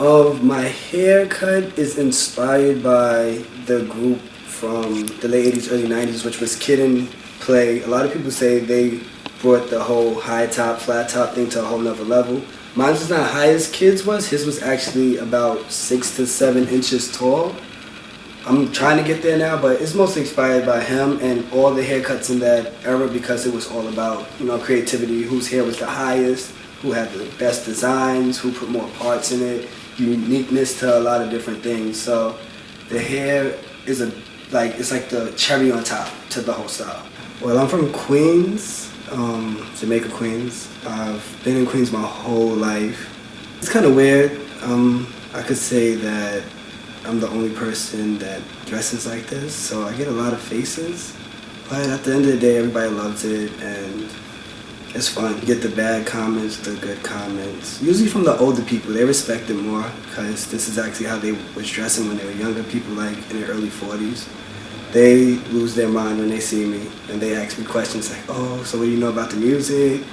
My haircut is inspired by the group from the late 80s, early 90s, which was Kid and Play. A lot of people say they brought the whole high top, flat top thing to a whole nother level. Mine was not high as Kid's was. His was actually about 6 to 7 inches tall. I'm trying to get there now, but it's mostly inspired by him and all the haircuts in that era because it was all about, creativity, whose hair was the highest, who had the best designs, who put more parts in it, uniqueness to a lot of different things. So the hair is it's like the cherry on top to the whole style. Well, I'm from Queens, Jamaica, Queens. I've been in Queens my whole life. It's kind of weird. I could say that I'm the only person that dresses like this, so I get a lot of faces. But at the end of the day, everybody loves it, and it's fun. You get the bad comments, the good comments. Usually from the older people, they respect it more, because this is actually how they was dressing when they were younger. People like in their early 40s. They lose their mind when they see me, and they ask me questions like, oh, so what do you know about the music?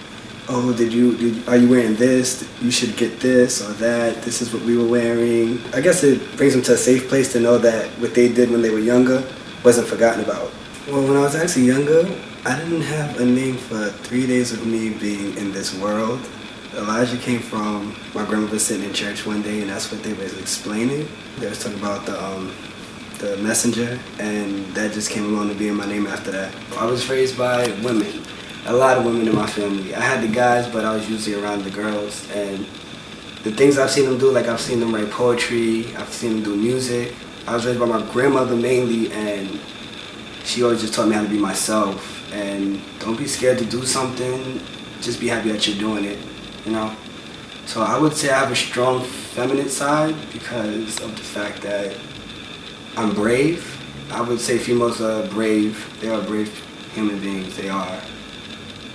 Oh, are you wearing this? You should get this or that. This is what we were wearing. I guess it brings them to a safe place to know that what they did when they were younger wasn't forgotten about. Well, when I was actually younger, I didn't have a name for 3 days of me being in this world. Elijah came from my grandmother sitting in church one day, and that's what they was explaining. They was talking about the messenger, and that just came along to being my name after that. I was raised by women. A lot of women in my family. I had the guys, but I was usually around the girls, and the things I've seen them do, like I've seen them write poetry, I've seen them do music. I was raised by my grandmother mainly, and she always just taught me how to be myself, and don't be scared to do something, just be happy that you're doing it, So I would say I have a strong feminine side because of the fact that I'm brave. I would say females are brave. They are brave human beings. They are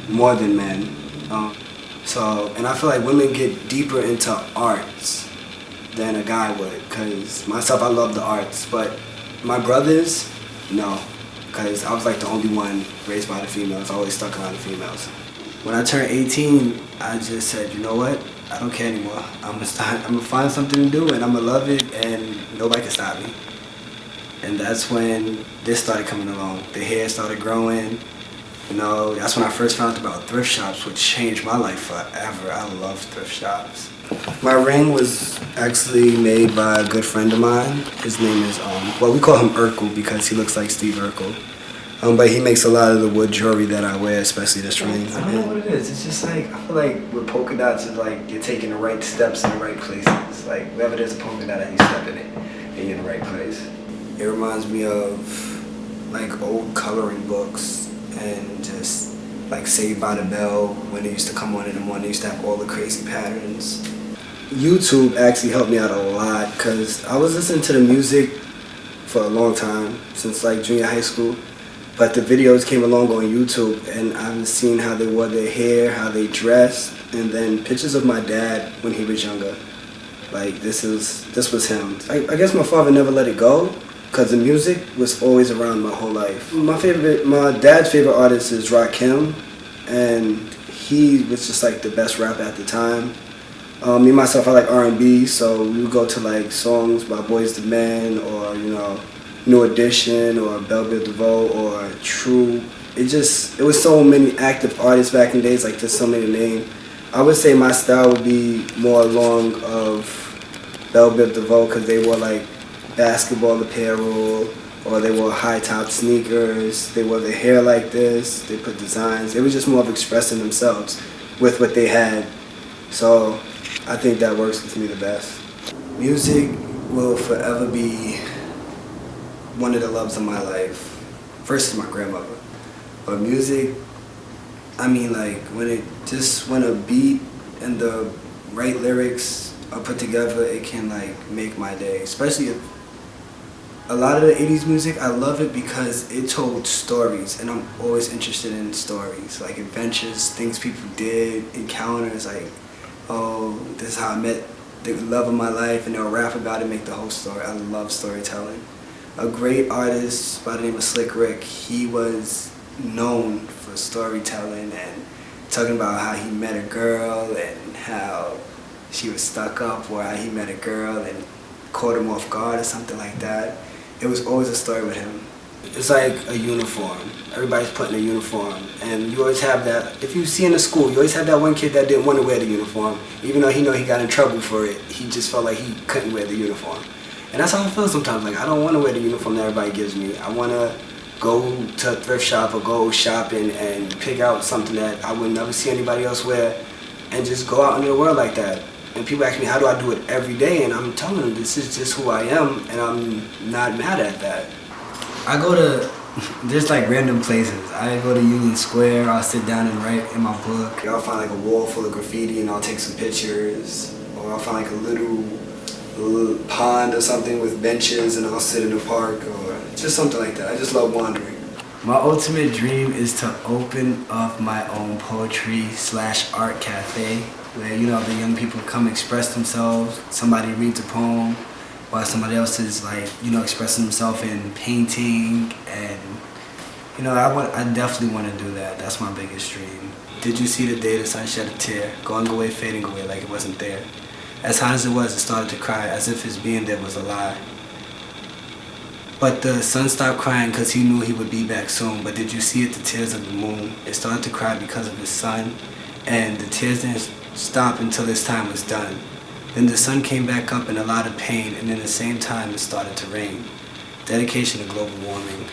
more than men. And I feel like women get deeper into arts than a guy would, because myself, I love the arts, but my brothers, no, because I was like the only one raised by the females. I always stuck around the females. When I turned 18, I just said, you know what? I don't care anymore. I'm gonna find something to do, and I'm gonna love it, and nobody can stop me. And that's when this started coming along. The hair started growing. That's when I first found out about thrift shops, which changed my life forever. I love thrift shops. My ring was actually made by a good friend of mine. His name is, we call him Urkel because he looks like Steve Urkel. But he makes a lot of the wood jewelry that I wear, especially this ring. I don't know what it is. It's just like, I feel like with polka dots, it's like you're taking the right steps in the right places. Like, wherever there's a polka dot, you step in it, and you're in the right place. It reminds me of, like, old coloring books. And just like Saved by the Bell, when it used to come on in the morning, it used to have all the crazy patterns. YouTube actually helped me out a lot because I was listening to the music for a long time, since like junior high school, but the videos came along on YouTube, and I've seen how they wore their hair, how they dressed, and then pictures of my dad when he was younger. Like this was him. I guess my father never let it go, because the music was always around my whole life. My dad's favorite artist is Rakim, and he was just like the best rapper at the time. Me myself, I like R&B, so we would go to like songs by Boyz II Men, or New Edition, or Bell Biv DeVoe, or True. It was so many active artists back in the days, like there's so many to name. I would say my style would be more along of Bell Biv DeVoe, because they wore like basketball apparel, or they wore high top sneakers, they wore their hair like this, they put designs. It was just more of expressing themselves with what they had. So I think that works with me the best. Music will forever be one of the loves of my life. First is my grandmother. But music, I mean, like when a beat and the right lyrics are put together, it can like make my day. Especially if a lot of the 80s music, I love it because it told stories, and I'm always interested in stories, like adventures, things people did, encounters, like, oh, this is how I met the love of my life, and they'll rap about it, make the whole story. I love storytelling. A great artist by the name of Slick Rick, he was known for storytelling and talking about how he met a girl and how she was stuck up, or how he met a girl and caught him off guard or something like that. It was always a story with him. It's like a uniform. Everybody's putting a uniform, and you always have that. If you see in the school, you always have that one kid that didn't want to wear the uniform, even though he got in trouble for it. He just felt like he couldn't wear the uniform, and that's how I feel sometimes. Like, I don't want to wear the uniform that everybody gives me. I want to go to a thrift shop or go shopping and pick out something that I would never see anybody else wear, and just go out into the world like that. And people ask me, how do I do it every day? And I'm telling them, this is just who I am, and I'm not mad at that. I go to just like random places. I go to Union Square, I'll sit down and write in my book. I'll find like a wall full of graffiti and I'll take some pictures. Or I'll find like a little pond or something with benches and I'll sit in the park, or just something like that. I just love wandering. My ultimate dream is to open up my own poetry/art cafe where, the young people come express themselves. Somebody reads a poem, while somebody else is like, expressing themselves in painting, and I definitely want to do that. That's my biggest dream. Did you see the day the sun shed a tear, going away, fading away like it wasn't there? As hot as it was, it started to cry, as if his being there was a lie. But the sun stopped crying because he knew he would be back soon. But did you see it, the tears of the moon? It started to cry because of his sun, and the tears didn't stop until his time was done. Then the sun came back up in a lot of pain, and at the same time it started to rain. Dedication to global warming.